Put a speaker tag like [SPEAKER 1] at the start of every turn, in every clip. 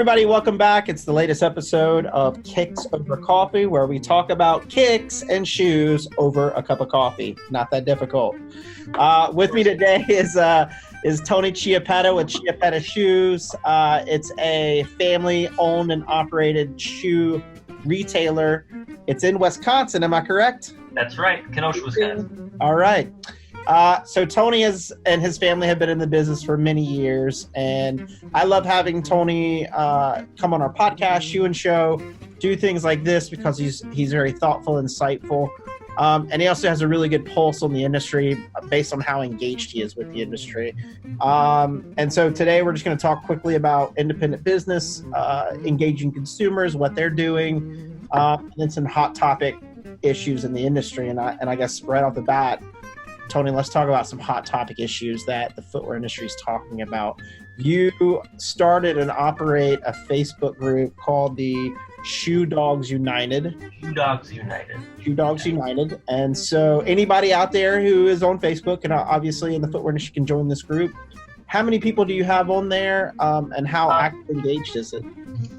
[SPEAKER 1] everybody, welcome back. It's the latest episode of Kicks Over Coffee, where we talk about kicks and shoes over a cup of coffee. Not that difficult. With me today is Tony Chiappetta with Chiappetta Shoes. It's a family-owned and operated shoe retailer. It's in Wisconsin, am I correct?
[SPEAKER 2] That's right, Kenosha, Wisconsin.
[SPEAKER 1] All right. So Tony and his family have been in the business for many years, and I love having Tony come on our podcast, Shoe and Show, do things like this because he's very thoughtful, insightful, and he also has a really good pulse on the industry based on how engaged he is with the industry. And so today we're just going to talk quickly about independent business, engaging consumers, what they're doing, and then some hot topic issues in the industry. And I guess right off the bat, Tony, let's talk about some hot topic issues that the footwear industry is talking about. You started and operate a Facebook group called the Shoe Dogs United.
[SPEAKER 2] Shoe Dogs United.
[SPEAKER 1] Shoe Dogs United. And so anybody out there who is on Facebook and obviously in the footwear industry can join this group. How many people do you have on there, and how active engaged is it?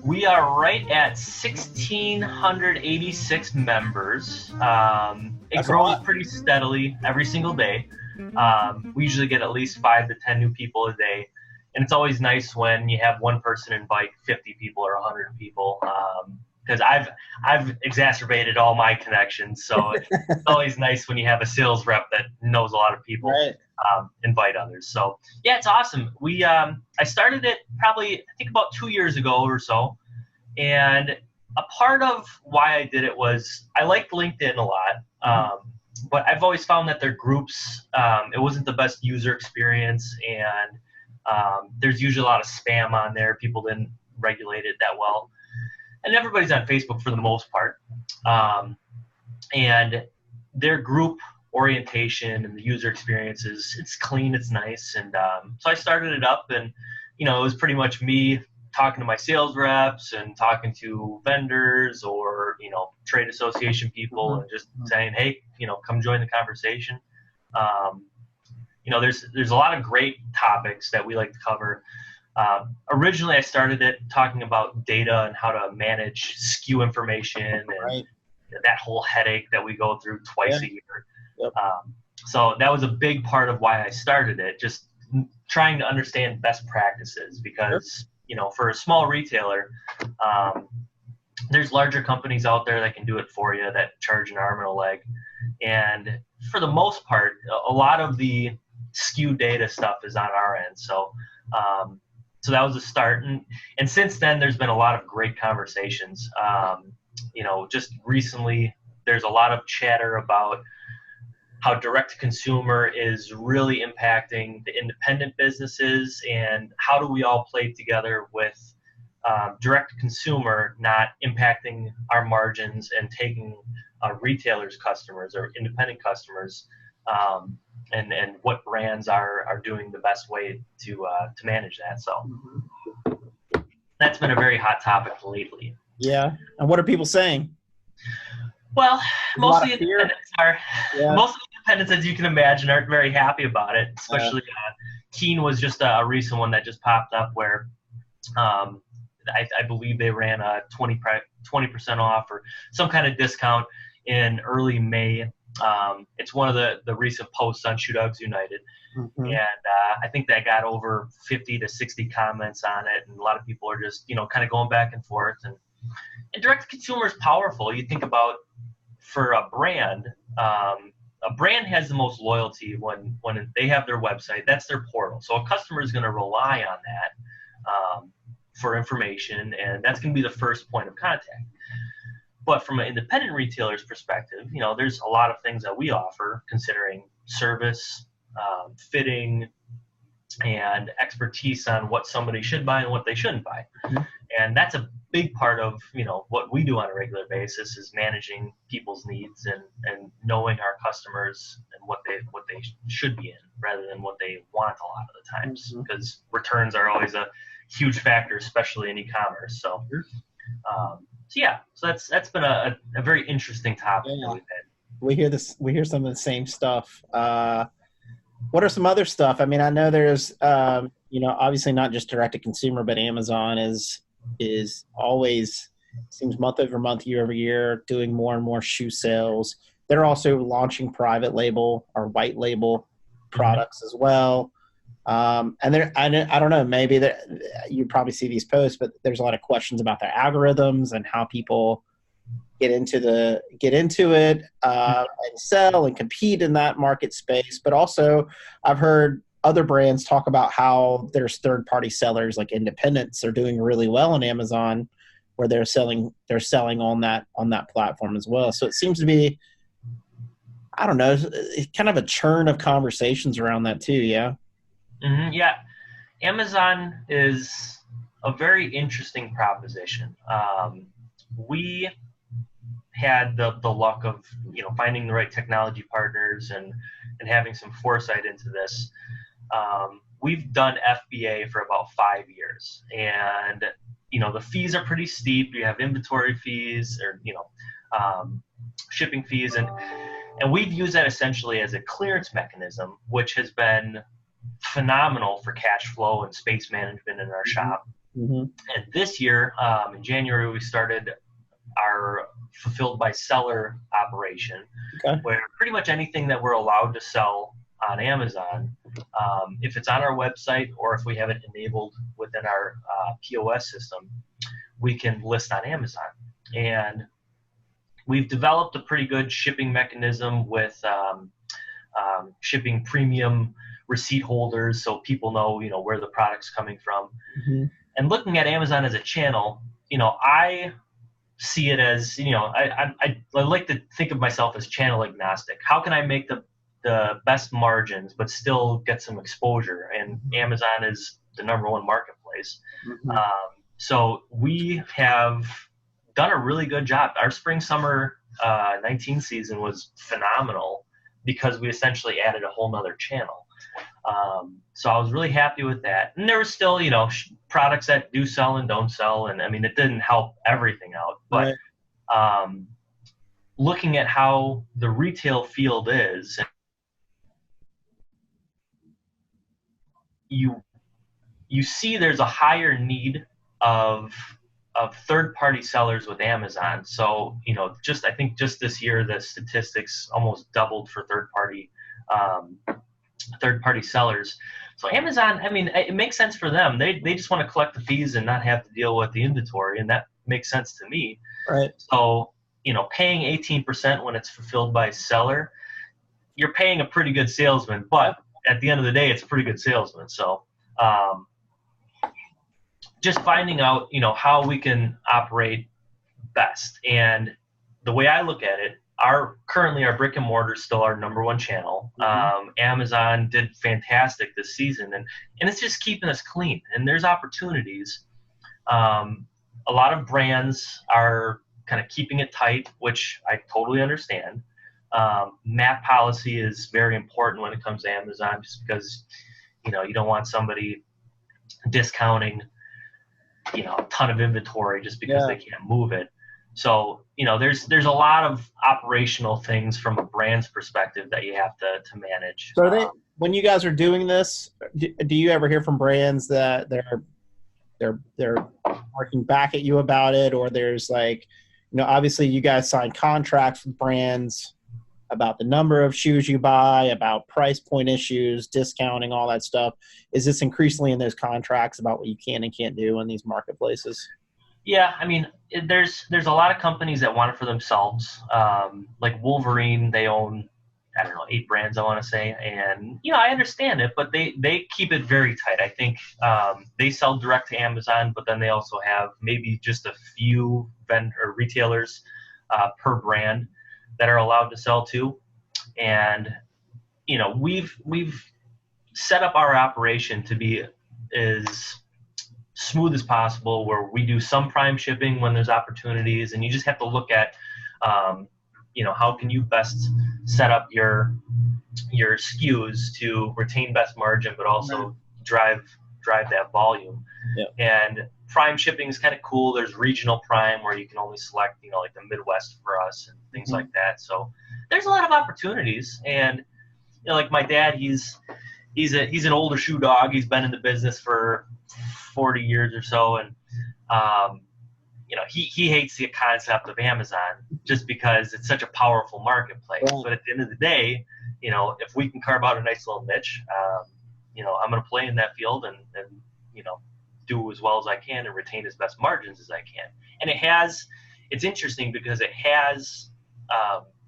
[SPEAKER 2] We are right at 1,686 members. It grows pretty steadily every single day. We usually get at least 5 to 10 new people a day. And it's always nice when you have one person invite 50 people or 100 people. Because I've exacerbated all my connections. So it's always nice when you have a sales rep that knows a lot of people.
[SPEAKER 1] Right.
[SPEAKER 2] Invite others. So yeah, it's awesome. I started it probably, I think about 2 years ago or so. And a part of why I did it was I liked LinkedIn a lot. But I've always found that their groups, it wasn't the best user experience, and there's usually a lot of spam on there. People didn't regulate it that well. And everybody's on Facebook for the most part. And their group orientation and the user experience it's clean, it's nice. And so I started it up, and it was pretty much me talking to my sales reps and talking to vendors or trade association people, and just saying, hey, come join the conversation. There's a lot of great topics that we like to cover. Originally I started it talking about data and how to manage SKU information and that whole headache that we go through twice a year.
[SPEAKER 1] Yep.
[SPEAKER 2] So that was a big part of why I started it, just trying to understand best practices, because for a small retailer, there's larger companies out there that can do it for you, that charge an arm and a leg. And for the most part, a lot of the SKU data stuff is on our end. So that was a start. And since then, there's been a lot of great conversations. Just recently, there's a lot of chatter about how direct-to-consumer is really impacting the independent businesses, and how do we all play together with direct-to-consumer not impacting our margins and taking retailers' customers or independent customers, and what brands are doing the best way to manage that. So that's been a very hot topic lately.
[SPEAKER 1] Yeah. And what are people saying?
[SPEAKER 2] Well, most of the independents as you can imagine, aren't very happy about it. Especially Keen was just a recent one that just popped up where I believe they ran a 20% off or some kind of discount in early May. It's one of the recent posts on Shoe Dogs United. And I think that got over 50 to 60 comments on it, and a lot of people are just kind of going back and forth. And direct to consumer is powerful. You think about, for a brand has the most loyalty when they have their website. That's their portal. So a customer is going to rely on that for information, and that's going to be the first point of contact. But from an independent retailer's perspective, there's a lot of things that we offer, considering service, fitting, and expertise on what somebody should buy and what they shouldn't buy. And that's a big part of what we do on a regular basis, is managing people's needs and knowing our customers and what they should be in, rather than what they want a lot of the times, because returns are always a huge factor, especially in e-commerce. So that's been a very interesting topic that we've had.
[SPEAKER 1] We hear some of the same stuff. What are some other stuff? I mean, I know there's obviously not just direct to consumer, but Amazon is is always, seems month over month, year over year, doing more and more shoe sales. They're also launching private label or white label products as well. And there, I don't know, maybe that you probably see these posts, but there's a lot of questions about their algorithms and how people get into it and sell and compete in that market space. But also, I've heard other brands talk about how there's third-party sellers like independents are doing really well on Amazon, where they're selling on that platform as well. So it seems to be, I don't know, kind of a churn of conversations around that too. Yeah.
[SPEAKER 2] Mm-hmm, yeah. Amazon is a very interesting proposition. We had the luck of, finding the right technology partners and having some foresight into this. We've done FBA for about 5 years, and the fees are pretty steep. You have inventory fees or shipping fees, and we've used that essentially as a clearance mechanism, which has been phenomenal for cash flow and space management in our shop.
[SPEAKER 1] Mm-hmm.
[SPEAKER 2] And this year, in January, we started our fulfilled by seller operation, where pretty much anything that we're allowed to sell on Amazon, if it's on our website or if we have it enabled within our POS system, we can list on Amazon. And we've developed a pretty good shipping mechanism with shipping premium receipt holders, so people know where the product's coming from.
[SPEAKER 1] Mm-hmm.
[SPEAKER 2] And looking at Amazon as a channel, I see it as, I like to think of myself as channel agnostic. How can I make the best margins but still get some exposure? And Amazon is the #1 marketplace.
[SPEAKER 1] Mm-hmm.
[SPEAKER 2] So we have done a really good job. Our spring summer 19 season was phenomenal because we essentially added a whole nother channel. So I was really happy with that. And there were still, products that do sell and don't sell. And I mean, it didn't help everything out, but, looking at how the retail field is, you see there's a higher need of third-party sellers with Amazon. So, I think just this year, the statistics almost doubled for third-party sellers. So Amazon, I mean, it makes sense for them. They just want to collect the fees and not have to deal with the inventory, and that makes sense to me.
[SPEAKER 1] Right.
[SPEAKER 2] So, paying 18% when it's fulfilled by seller, you're paying a pretty good salesman, but at the end of the day, it's a pretty good salesman. So, just finding out, how we can operate best. And the way I look at it, currently our brick and mortar is still our #1 channel.
[SPEAKER 1] Mm-hmm.
[SPEAKER 2] Amazon did fantastic this season, and it's just keeping us clean. And there's opportunities. A lot of brands are kind of keeping it tight, which I totally understand. MAP policy is very important when it comes to Amazon, just because you don't want somebody discounting a ton of inventory just because they can't move it. So, there's a lot of operational things from a brand's perspective that you have to manage.
[SPEAKER 1] So when you guys are doing this, do you ever hear from brands that they're working back at you about it? Or there's like, obviously you guys sign contracts with brands about the number of shoes you buy, about price point issues, discounting, all that stuff. Is this increasingly in those contracts about what you can and can't do in these marketplaces?
[SPEAKER 2] Yeah, I mean, there's a lot of companies that want it for themselves. Like Wolverine, they own, 8 brands, I want to say. And, I understand it, but they keep it very tight. I think they sell direct to Amazon, but then they also have maybe just a few retailers per brand that are allowed to sell to. And, we've set up our operation to be as smooth as possible, where we do some prime shipping when there's opportunities, and you just have to look at, how can you best set up your SKUs to retain best margin, but also drive that volume.
[SPEAKER 1] Yeah.
[SPEAKER 2] And prime shipping is kind of cool. There's regional prime where you can only select, like the Midwest for us and things like that. So there's a lot of opportunities. And like my dad, he's an older shoe dog. He's been in the business for 40 years or so, and he hates the concept of Amazon just because it's such a powerful marketplace.
[SPEAKER 1] Right.
[SPEAKER 2] But at the end of the day, if we can carve out a nice little niche, I'm going to play in that field and do as well as I can and retain as best margins as I can. And it's interesting because it has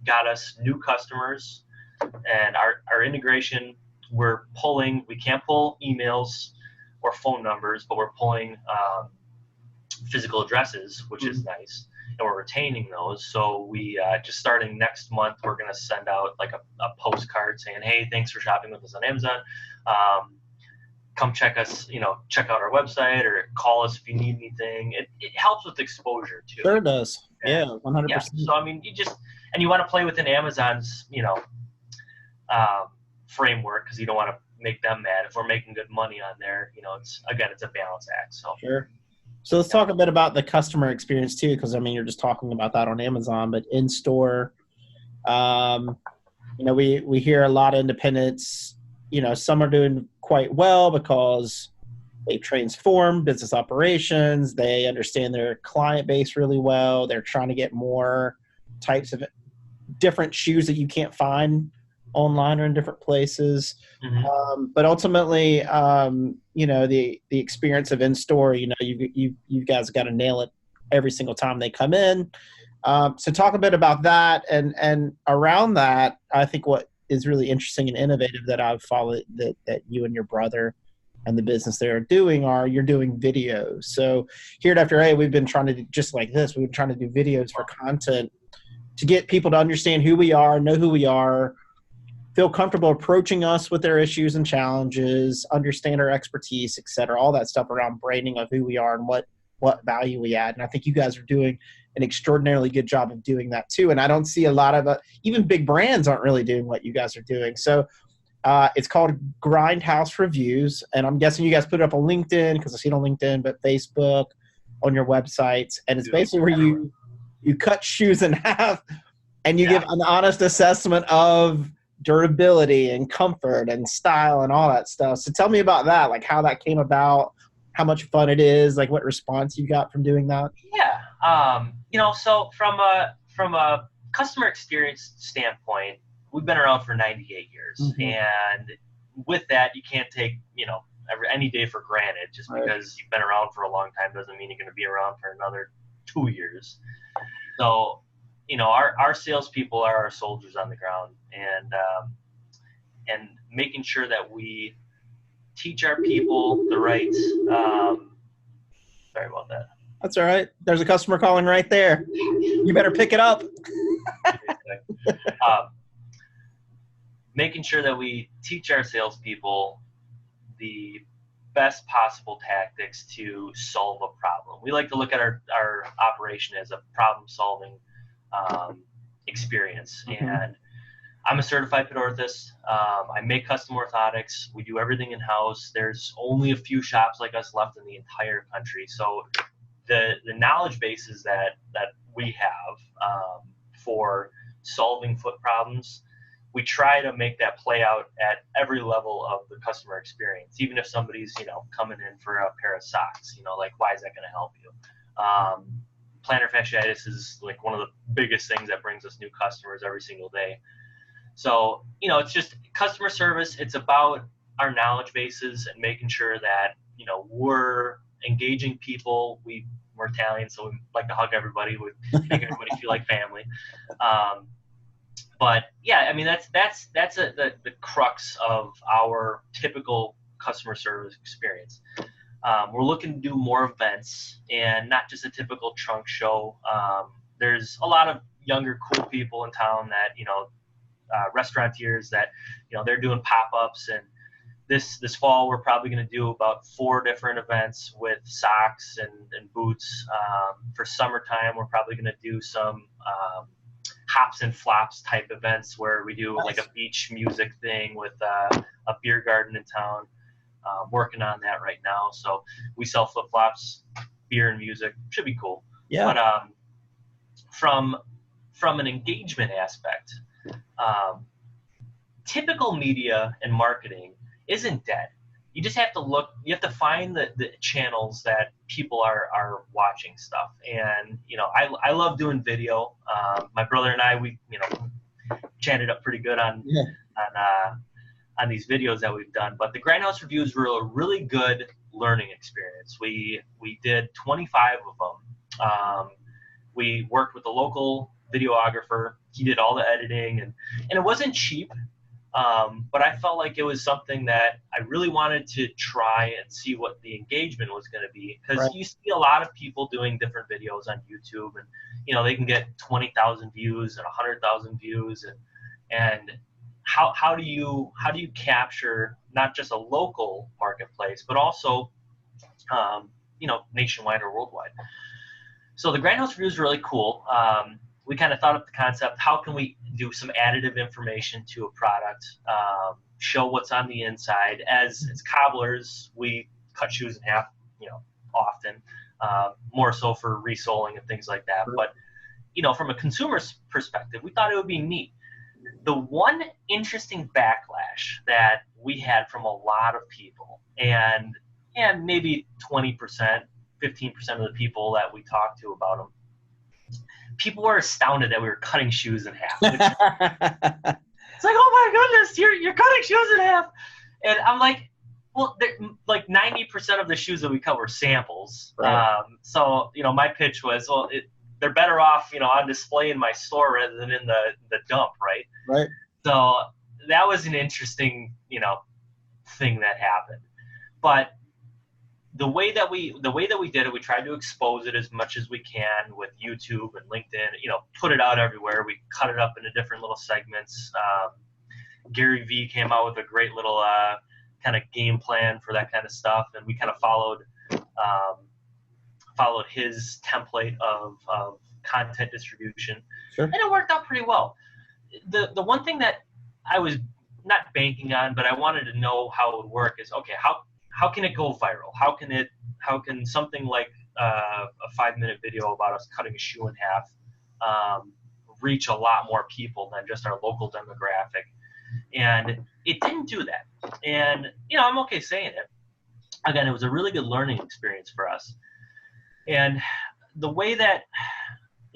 [SPEAKER 2] got us new customers, and our integration, we can't pull emails or phone numbers, but we're pulling physical addresses, which is nice, and we're retaining those. So we just starting next month, we're going to send out like a postcard saying, hey, thanks for shopping with us on Amazon. Come check us, check out our website or call us if you need anything. It helps with exposure too.
[SPEAKER 1] Sure does. Yeah, 100%.
[SPEAKER 2] Yeah. So, I mean, you want to play within Amazon's, framework, because you don't want to make them mad. If we're making good money on there, it's a balance act. So sure.
[SPEAKER 1] So let's talk a bit about the customer experience too, because I mean, you're just talking about that on Amazon, but in store, we hear a lot of independents. Some are doing quite well because they've transformed business operations. They understand their client base really well. They're trying to get more types of different shoes that you can't find online or in different places.
[SPEAKER 2] Mm-hmm.
[SPEAKER 1] But ultimately, the experience of in-store, you guys got to nail it every single time they come in. So talk a bit about that. And around that, I think what is really interesting and innovative that I've followed that you and your brother and the business they are doing you're doing videos. So here at After we've been trying to do just like this. We've been trying to do videos for content to get people to understand who we are, know who we are, feel comfortable approaching us with their issues and challenges, understand our expertise, et cetera, all that stuff around branding of who we are and what value we add. And I think you guys are doing an extraordinarily good job of doing that too. And I don't see a lot of even big brands aren't really doing what you guys are doing. So it's called Grindhouse Reviews. And I'm guessing you guys put it up on LinkedIn, because I see it on LinkedIn, but Facebook, on your websites. And it's basically where you cut shoes in half and you give an honest assessment of durability and comfort and style and all that stuff. So tell me about that, like how that came about, how much fun it is, like what response you got from doing that.
[SPEAKER 2] So from a customer experience standpoint, we've been around for 98 years. Mm-hmm. And with that, you can't take, any day for granted. Just because you've been around for a long time doesn't mean you're going to be around for another 2 years. So, our salespeople are our soldiers on the ground, and making sure that we teach our people the right. Sorry about that.
[SPEAKER 1] That's all right. There's a customer calling right there. You better pick it up.
[SPEAKER 2] Making sure that we teach our salespeople the best possible tactics to solve a problem. We like to look at our operation as a problem-solving experience. Mm-hmm. And I'm a certified pit orthotist. I make custom orthotics. We do everything in-house. There's only a few shops like us left in the entire country. So the knowledge bases that we have for solving foot problems, we try to make that play out at every level of the customer experience. Even if somebody's, coming in for a pair of socks, like, why is that going to help you? Plantar fasciitis is like one of the biggest things that brings us new customers every single day. So, it's just customer service. It's about our knowledge bases and making sure that, we're engaging people. We're Italian, so we like to hug everybody. We make everybody feel like family. But yeah, I mean, that's the crux of our typical customer service experience. We're looking to do more events and not just a typical trunk show. There's a lot of younger, cool people in town that, restaurateurs that, they're doing pop-ups. And this fall, we're probably going to do about 4 different events with socks and boots. For summertime, we're probably going to do some hops and flops type events where we do like a beach music thing with a beer garden in town. Working on that right now. So we sell flip-flops, beer and music. Should be cool. Yeah. But from an engagement aspect, typical media and marketing isn't dead. you just have to look. You have to find the channels that people are watching stuff. And I love doing video. My brother and I, we chatted up pretty good on these videos that we've done. But the Grindhouse reviews were a really good learning experience. We did 25 of them. We worked with a local videographer. He did all the editing, and it wasn't cheap. But I felt like it was something that I really wanted to try and see what the engagement was going to be, because you see a lot of people doing different videos on YouTube, and they can get 20,000 views and 100,000 views, and how do you capture not just a local marketplace but also nationwide or worldwide. So the Grindhouse reviews are really cool. We kind of thought up the concept, how can we do some additive information to a product, show what's on the inside. As cobblers, we cut shoes in half, often, more so for resoling and things like that. But, from a consumer's perspective, we thought it would be neat. The one interesting backlash that we had from a lot of people, and maybe 20%, 15% of the people that we talked to about them, people were astounded that we were cutting shoes in half. It's like, oh my goodness, you're cutting shoes in half. And I'm like, well, like 90% of the shoes that we cut were samples. Right. So my pitch was, well, they're better off, on display in my store rather than in the dump, right?
[SPEAKER 1] Right.
[SPEAKER 2] So that was an interesting, thing that happened. But the way that we did it, we tried to expose it as much as we can with YouTube and LinkedIn, put it out everywhere. We cut it up into different little segments. Gary Vee came out with a great little kind of game plan for that kind of stuff, and we kind of followed his template of content distribution. Sure. And it worked out pretty well. The one thing that I was not banking on, but I wanted to know how it would work is, okay, how can it go viral? How can something like a 5-minute video about us cutting a shoe in half reach a lot more people than just our local demographic? And it didn't do that. And I'm okay saying it. Again, it was a really good learning experience for us. And the way that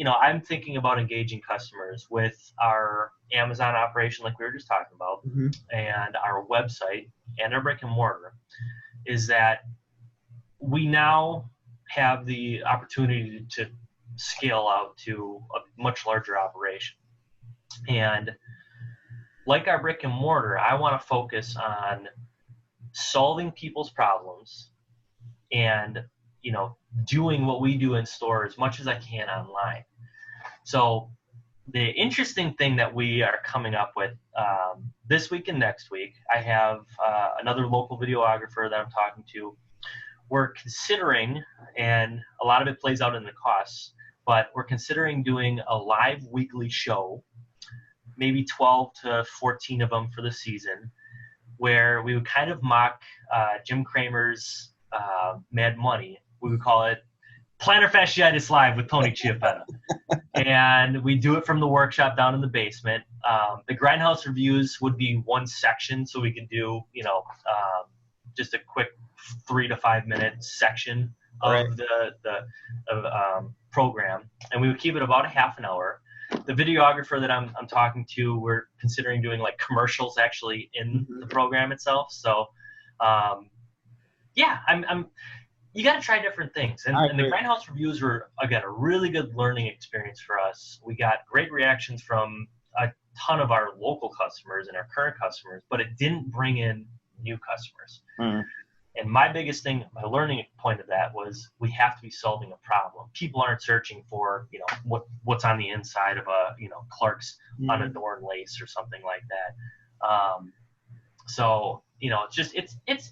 [SPEAKER 2] I'm thinking about engaging customers with our Amazon operation, like we were just talking about, and our website and our brick and mortar, is that we now have the opportunity to scale out to a much larger operation. And like our brick and mortar, I want to focus on solving people's problems and doing what we do in store as much as I can online. So the interesting thing that we are coming up with this week and next week, I have another local videographer that I'm talking to. We're considering, and a lot of it plays out in the costs, but we're considering doing a live weekly show, maybe 12 to 14 of them for the season, where we would kind of mock Jim Cramer's Mad Money. We would call it Plantar Fasciitis Live with Tony Chiappetta. And we do it from the workshop down in the basement. The Grindhouse reviews would be one section, so we could do, just a quick 3 to 5 minute section of the program, and we would keep it about a half an hour. The videographer that I'm talking to, we're considering doing like commercials actually in the program itself. So, you got to try different things. And the Grindhouse reviews were, again, a really good learning experience for us. We got great reactions from a ton of our local customers and our current customers, but it didn't bring in new customers. And my biggest thing, my learning point of that was we have to be solving a problem. People aren't searching for, what's on the inside of a, Clark's unadorned lace or something like that. So, it's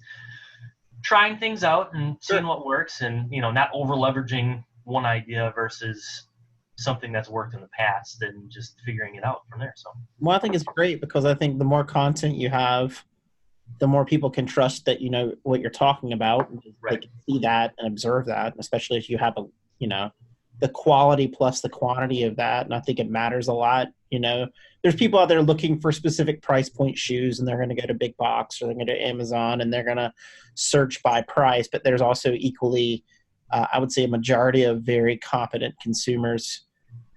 [SPEAKER 2] trying things out and seeing what works, and not over leveraging one idea versus something that's worked in the past, and just figuring it out from there. So,
[SPEAKER 1] well, I think it's great because I think the more content you have, the more people can trust that you know what you're talking about. They can see that and observe that, especially if you have the quality plus the quantity of that. And I think it matters a lot, there's people out there looking for specific price point shoes, and they're going to go to big box or they're going to Amazon and they're going to search by price. But there's also equally, I would say, a majority of very competent consumers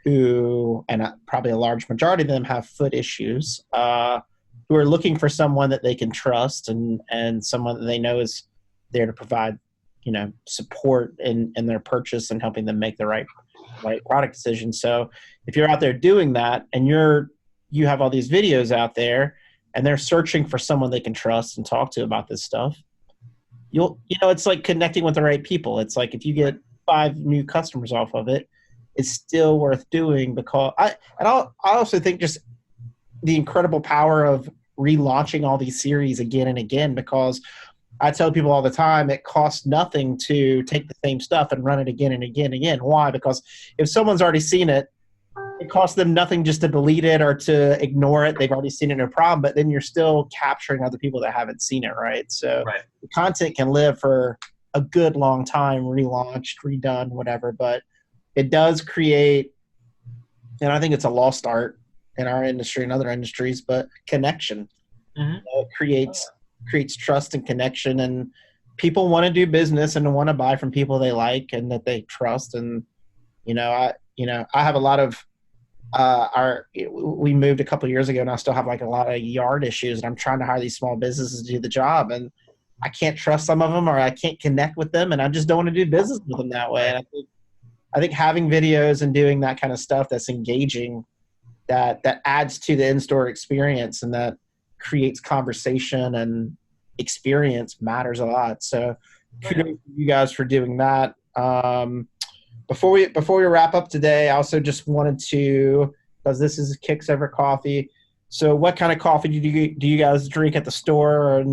[SPEAKER 1] who, and probably a large majority of them, have foot issues, who are looking for someone that they can trust and someone that they know is there to provide, support in their purchase and helping them make the right product decision. So if you're out there doing that and you have all these videos out there and they're searching for someone they can trust and talk to about this stuff, it's like connecting with the right people. It's like if you get 5 new customers off of it, it's still worth doing, because I also think just the incredible power of relaunching all these series again and again, because I tell people all the time, it costs nothing to take the same stuff and run it again and again and again. Why? Because if someone's already seen it, it costs them nothing just to delete it or to ignore it. They've already seen it, no problem. But then you're still capturing other people that haven't seen it, right? So the content can live for a good long time, relaunched, redone, whatever. But it does create, and I think it's a lost art in our industry and other industries, but connection. Mm-hmm. It creates trust and connection, and people want to do business and want to buy from people they like and that they trust. And I have a lot of we moved a couple of years ago, and I still have like a lot of yard issues, and I'm trying to hire these small businesses to do the job, and I can't trust some of them, or I can't connect with them, and I just don't want to do business with them that way. And I think having videos and doing that kind of stuff that's engaging, that adds to the in-store experience and that creates conversation and experience matters a lot. So kudos to you guys for doing that. Before we wrap up today, I also just wanted to, because this is Kicks Over Coffee. So what kind of coffee do you guys drink at the store? Or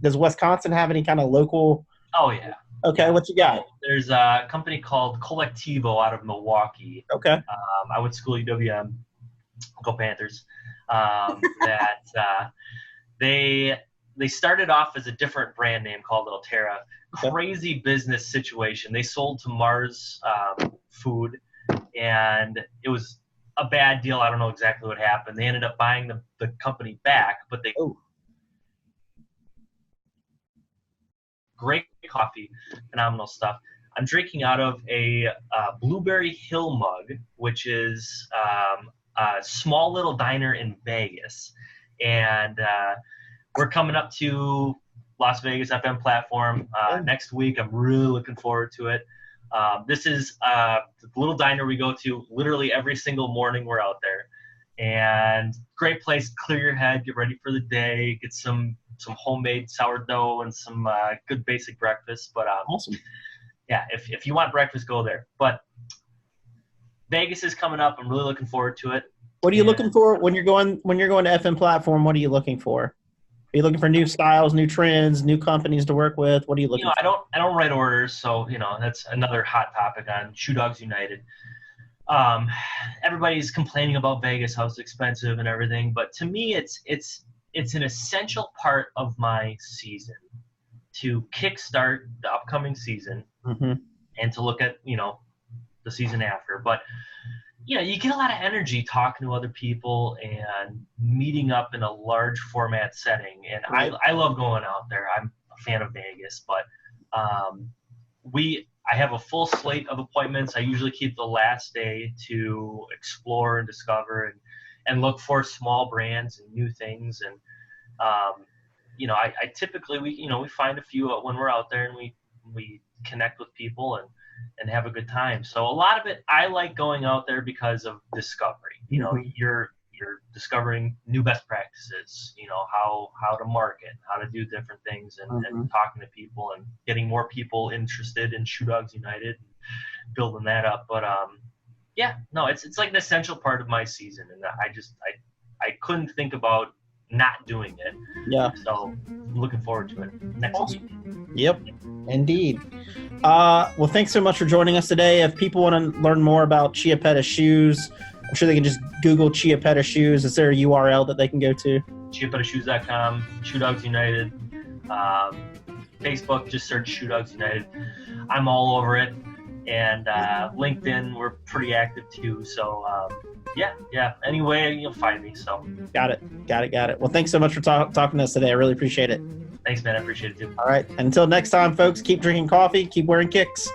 [SPEAKER 1] does Wisconsin have any kind of local?
[SPEAKER 2] Oh yeah.
[SPEAKER 1] Okay, yeah. What you got?
[SPEAKER 2] There's a company called Collectivo out of Milwaukee.
[SPEAKER 1] Okay.
[SPEAKER 2] I went to school at UWM. Go Panthers. They started off as a different brand name called Alterra. Crazy business situation. They sold to Mars Food, and it was a bad deal. I don't know exactly what happened. They ended up buying the company back, but they great coffee, phenomenal stuff. I'm drinking out of a Blueberry Hill mug, which is a small little diner in Vegas, and we're coming up to Las Vegas FM platform next week. I'm really looking forward to it. This is the little diner we go to literally every single morning we're out there, and great place to clear your head, get ready for the day, get some homemade sourdough and some good basic breakfast. But
[SPEAKER 1] awesome.
[SPEAKER 2] Yeah, if you want breakfast, go there. But Vegas is coming up. I'm really looking forward to it.
[SPEAKER 1] What are you looking for when you're going to FM platform? What are you looking for? Are you looking for new styles, new trends, new companies to work with? What are you looking for?
[SPEAKER 2] I don't write orders, so that's another hot topic on Shoe Dogs United. Everybody's complaining about Vegas, how it's expensive and everything, but to me, it's an essential part of my season to kickstart the upcoming season, mm-hmm. and to look at the season after. But you get a lot of energy talking to other people and meeting up in a large format setting. And I love going out there. I'm a fan of Vegas, but I have a full slate of appointments. I usually keep the last day to explore and discover and look for small brands and new things. And, I typically, we find a few when we're out there, and we connect with people and have a good time. So a lot of it, I like going out there because of discovery. You're discovering new best practices, how to market, how to do different things, and, mm-hmm. and talking to people and getting more people interested in Shoe Dogs United and building that up. But it's like an essential part of my season, and I couldn't think about not doing it.
[SPEAKER 1] Yeah.
[SPEAKER 2] So I'm looking forward to it next week.
[SPEAKER 1] Yep, indeed. Well, thanks so much for joining us today. If people want to learn more about Chiappetta Shoes, I'm sure they can just Google Chiappetta Shoes. Is there a URL that they can go to?
[SPEAKER 2] ChiappettaShoes.com, Shoe Dogs United. Facebook, just search Shoe Dogs United. I'm all over it. And LinkedIn, we're pretty active too. So Yeah. Anyway, you'll find me. So.
[SPEAKER 1] Got it. Well, thanks so much for talking to us today. I really appreciate it.
[SPEAKER 2] Thanks, man. I appreciate it too.
[SPEAKER 1] All right. Until next time, folks, keep drinking coffee, keep wearing kicks.